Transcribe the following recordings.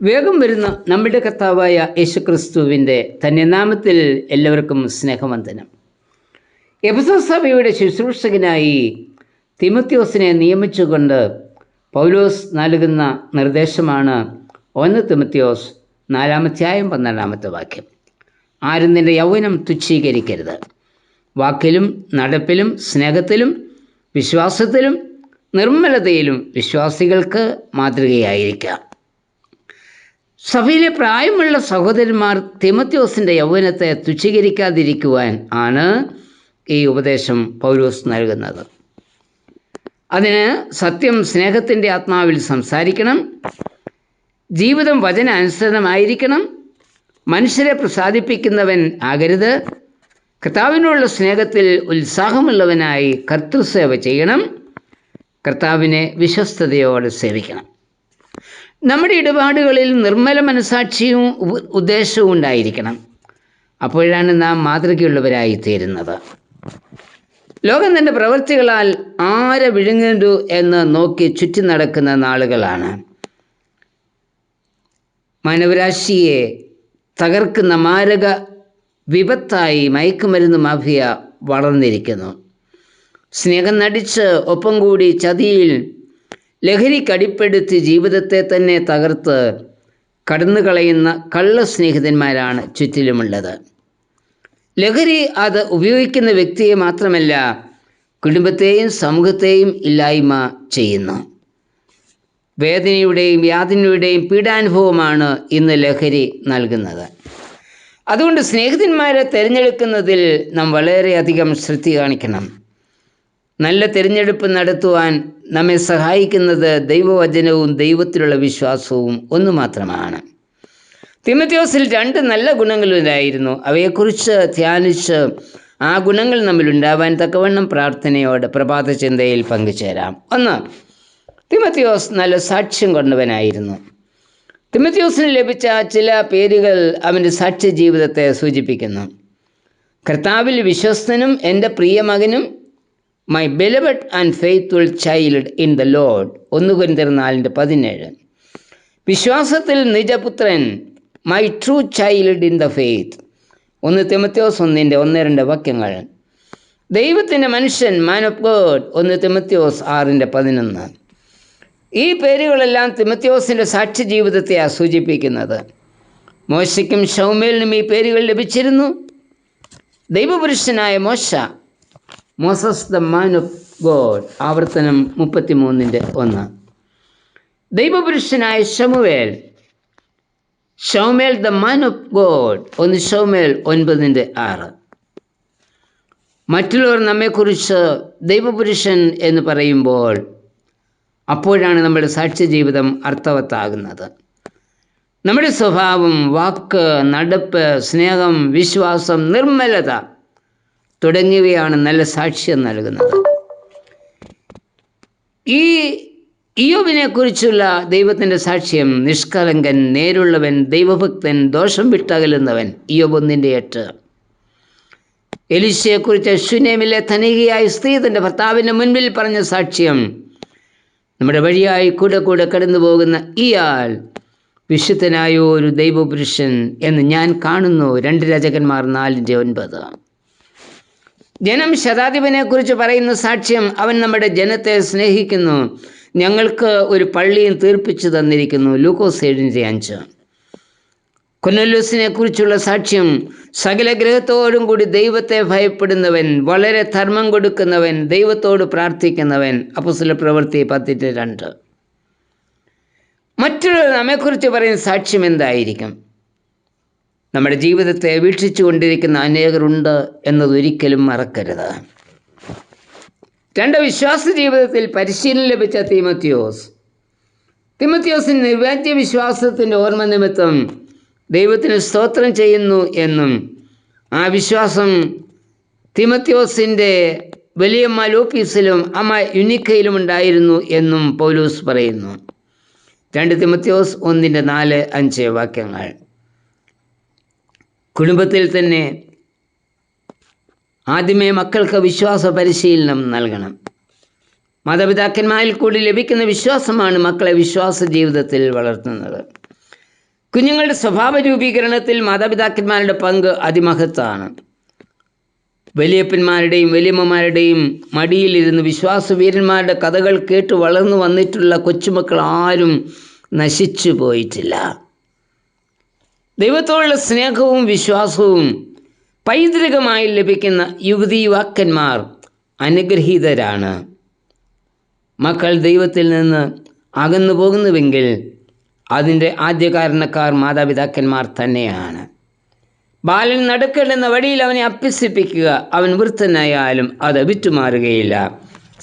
വേഗം വരുന്ന നമ്മുടെ കർത്താവായ യേശുക്രിസ്തുവിൻ്റെ തന്നെ നാമത്തിൽ എല്ലാവർക്കും സ്നേഹവന്ദനം. എഫെസോസ് സഭയുടെ ശുശ്രൂഷകനായി തിമോത്തിയോസിനെ നിയമിച്ചുകൊണ്ട് പൗലോസ് നൽകുന്ന നിർദ്ദേശമാണ് 1 തിമോത്തിയോസ് 4:12 ആരും നിന്റെ യൗവനം തുച്ഛീകരിക്കരുത്. വാക്കിലും നടപ്പിലും സ്നേഹത്തിലും വിശ്വാസത്തിലും നിർമ്മലതയിലും വിശ്വാസികൾക്ക് മാതൃകയായിരിക്കാം. സഭയിലെ പ്രായമുള്ള സഹോദരന്മാർ തിമോത്തിയോസിൻ്റെ യൗവനത്തെ തുച്ഛീകരിക്കാതിരിക്കുവാൻ ആണ് ഈ ഉപദേശം പൗലോസ് നൽകുന്നത്. അതിന് സത്യം സ്നേഹത്തിൻ്റെ ആത്മാവിൽ സംസാരിക്കണം, ജീവിതം വചനാനുസൃതമായിരിക്കണം, മനുഷ്യരെ പ്രസാദിപ്പിക്കുന്നവൻ ആകരുത്, കർത്താവിനുള്ള സ്നേഹത്തിൽ ഉത്സാഹമുള്ളവനായി കർത്തൃസേവ ചെയ്യണം, കർത്താവിനെ വിശ്വസ്തയോടെ സേവിക്കണം. നമ്മുടെ ഇടപാടുകളിൽ നിർമ്മല മനസാക്ഷിയും ഉദ്ദേശവും ഉണ്ടായിരിക്കണം. അപ്പോഴാണ് നാം മാതൃകയുള്ളവരായി തീരുന്നത്. ലോകം തൻ്റെ പ്രവൃത്തികളാൽ ആരെ വിഴുങ്ങുന്നു എന്ന് നോക്കി ചുറ്റി നടക്കുന്ന നാളുകളാണ്. മാനവരാശിയെ തകർക്കുന്ന മാരക വിപത്തായി മയക്കുമരുന്ന് മാഫിയ വളർന്നിരിക്കുന്നു. സ്നേഹം നടിച്ച് ഒപ്പം കൂടി ചതിയിൽ ലഹരി കടിപ്പെടുത്തി ജീവിതത്തെ തന്നെ തകർത്ത് കടന്നുകളയുന്ന കള്ളസ്നേഹിതന്മാരാണ് ചുറ്റിലുമുള്ളത്. ലഹരി അത് ഉപയോഗിക്കുന്ന വ്യക്തിയെ മാത്രമല്ല, കുടുംബത്തെയും സമൂഹത്തെയും ഇല്ലായ്മ ചെയ്യുന്നു. വേദനയുടെയും യാതനയുടെയും പീഡാനുഭവമാണ് ഇന്ന് ലഹരി നൽകുന്നത്. അതുകൊണ്ട് സ്നേഹിതന്മാരെ തിരഞ്ഞെടുക്കുന്നതിൽ നാം വളരെയധികം ശ്രദ്ധ കാണിക്കണം. നല്ല തിരഞ്ഞെടുപ്പ് നടത്തുവാൻ നമ്മെ സഹായിക്കുന്നത് ദൈവവചനവും ദൈവത്തിലുള്ള വിശ്വാസവും ഒന്നു മാത്രമാണ്. തിമോത്തിയോസിൽ 2 നല്ല ഗുണങ്ങളുണ്ടായിരുന്നു. അവയെക്കുറിച്ച് ധ്യാനിച്ച് ആ ഗുണങ്ങൾ നമ്മിലുണ്ടാവാൻ തക്കവണ്ണം പ്രാർത്ഥനയോടെ പ്രഭാത ചിന്തയിൽ പങ്കുചേരാം. 1. തിമോത്തിയോസ് നല്ല സാക്ഷ്യം കൊണ്ടവനായിരുന്നു. തിമോത്തിയോസിന് ലഭിച്ച ചില പേരുകൾ അവൻ്റെ സാക്ഷ്യ ജീവിതത്തെ സൂചിപ്പിക്കുന്നു. കർത്താവിൽ വിശ്വസ്തനും എൻ്റെ പ്രിയ മകനും, my beloved and faithful child in the Lord 1 കൊരിന്ത്യർ 4:17. വിശ്വാസത്തിൽ നിജപുത്രൻ, my true child in the faith 1 തിമോത്തിയോസ് 1:1-2. ദൈവത്തിൻ്റെ മനുഷ്യൻ, മാൻ ഓഫ് ഗോഡ് 1 തിമോത്തിയോസ് 6:11. ഈ പേരുകളെല്ലാം തിമോത്തിയോസിൻ്റെ സാക്ഷ്യ ജീവിതത്തെയാണ് സൂചിപ്പിക്കുന്നത്. മോശയ്ക്കും ശൗമേലിനും ഈ പേരുകൾ ലഭിച്ചിരുന്നു. ദൈവപുരുഷനായ Moses the man of God ആവർത്തനം 33:1. ദൈവപുരുഷനായ ശൗമേൽ ദ മാൻ ഓഫ് ഗോഡ് 1 ശൗമേൽ 9:6. മറ്റുള്ളവർ നമ്മെക്കുറിച്ച് ദൈവപുരുഷൻ എന്ന് പറയുമ്പോൾ അപ്പോഴാണ് നമ്മുടെ സാക്ഷ്യ ജീവിതം അർത്ഥവത്താകുന്നത്. നമ്മുടെ സ്വഭാവം, വാക്ക്, നടപ്പ്, സ്നേഹം, വിശ്വാസം, നിർമ്മലത തുടങ്ങിയവയാണ് നല്ല സാക്ഷ്യം നൽകുന്നത്. ഈ ഇയ്യോബിനെ കുറിച്ചുള്ള ദൈവത്തിൻ്റെ സാക്ഷ്യം, നിഷ്കളങ്കൻ, നേരുള്ളവൻ, ദൈവഭക്തൻ, ദോഷം വിട്ടകലുന്നവൻ ഇയ്യോബ് 1:8. എലീശയെക്കുറിച്ച് ശൂനേമിലെ ധനികയായ സ്ത്രീ തൻ്റെ ഭർത്താവിൻ്റെ മുൻപിൽ പറഞ്ഞ സാക്ഷ്യം, നമ്മുടെ വഴിയായി കൂടെ കടന്നു പോകുന്ന ഇയാൾ വിശുദ്ധനായ ഒരു ദൈവപുരുഷൻ എന്ന് ഞാൻ കാണുന്നു 2 രാജാക്കന്മാർ 4:9. ജനം ശതാധിപനെക്കുറിച്ച് പറയുന്ന സാക്ഷ്യം, അവൻ നമ്മുടെ ജനത്തെ സ്നേഹിക്കുന്നു, ഞങ്ങൾക്ക് ഒരു പള്ളിയും തീർപ്പിച്ചു തന്നിരിക്കുന്നു ലൂക്കോസ് 7:5. കൊർന്നേല്യോസിനെ കുറിച്ചുള്ള സാക്ഷ്യം, സകല ഗ്രഹത്തോടും കൂടി ദൈവത്തെ ഭയപ്പെടുന്നവൻ, വളരെ ധർമ്മം കൊടുക്കുന്നവൻ, ദൈവത്തോട് പ്രാർത്ഥിക്കുന്നവൻ അപ്പോസ്തലപ്രവൃത്തി 10:2. മറ്റുള്ളവർ നമ്മെക്കുറിച്ച് പറയുന്ന സാക്ഷ്യം എന്തായിരിക്കും? നമ്മുടെ ജീവിതത്തെ വീക്ഷിച്ചു കൊണ്ടിരിക്കുന്ന അനേകരുണ്ട് എന്നതൊരിക്കലും മറക്കരുത്. 2. വിശ്വാസ ജീവിതത്തിൽ പരിശീലനം ലഭിച്ച തിമോത്തിയോസിന് നിർവാജ്യ വിശ്വാസത്തിൻ്റെ ഓർമ്മ നിമിത്തം ദൈവത്തിന് സ്തോത്രം ചെയ്യുന്നു എന്നും, ആ വിശ്വാസം തിമോത്തിയോസിൻ്റെ വലിയമ്മ ലൂപ്പീസിലും അമ്മ യുനിക്കയിലും ഉണ്ടായിരുന്നു എന്നും പൗലോസ് പറയുന്നു. 2 തിമോത്തിയോസ് 1:4-5. കുടുംബത്തിൽ തന്നെ ആദ്യമേ മക്കൾക്ക് വിശ്വാസ പരിശീലനം നൽകണം. മാതാപിതാക്കന്മാരിൽ കൂടി ലഭിക്കുന്ന വിശ്വാസമാണ് മക്കളെ വിശ്വാസ ജീവിതത്തിൽ വളർത്തുന്നത്. കുഞ്ഞുങ്ങളുടെ സ്വഭാവ രൂപീകരണത്തിൽ മാതാപിതാക്കന്മാരുടെ പങ്ക് അതിമഹത്താണ്. വലിയപ്പന്മാരുടെയും വലിയമ്മമാരുടെയും മടിയിലിരുന്ന് വിശ്വാസവീരന്മാരുടെ കഥകൾ കേട്ട് വളർന്നു വന്നിട്ടുള്ള കൊച്ചുമക്കൾ ആരും നശിച്ചു പോയിട്ടില്ല. ദൈവത്തോടുള്ള സ്നേഹവും വിശ്വാസവും പൈതൃകമായി ലഭിക്കുന്ന യുവതീ-യുവാക്കന്മാർ അനുഗ്രഹീതരാണ്. മക്കൾ ദൈവത്തിൽ നിന്ന് അകന്നു പോകുന്നുവെങ്കിൽ അതിൻ്റെ ആദ്യ കാരണക്കാർ മാതാപിതാക്കന്മാർ തന്നെയാണ്. ബാലൻ നടക്കേണ്ടുന്ന വഴിയിൽ അവനെ അഭ്യസിപ്പിക്കുക, അവൻ വൃദ്ധനായാലും അത് വിറ്റുമാറുകയില്ല.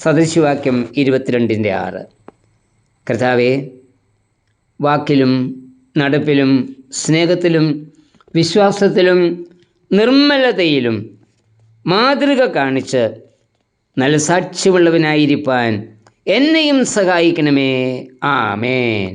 സദൃശവാക്യം 22:6. കർത്താവേ, വാക്കിലും നടപ്പിലും സ്നേഹത്തിലും വിശ്വാസത്തിലും നിർമ്മലതയിലും മാതൃക കാണിച്ച് നല്ല സാക്ഷ്യമുള്ളവനായിരിക്കാൻ എന്നെയും സഹായിക്കണമേ. ആമേൻ.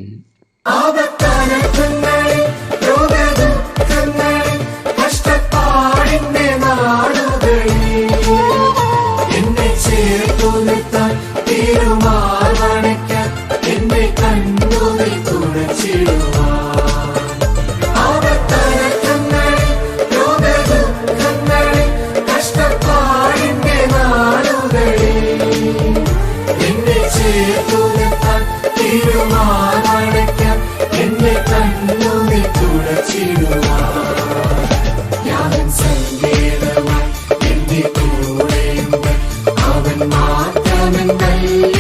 അവൻ മാത്രമെന്നല്ല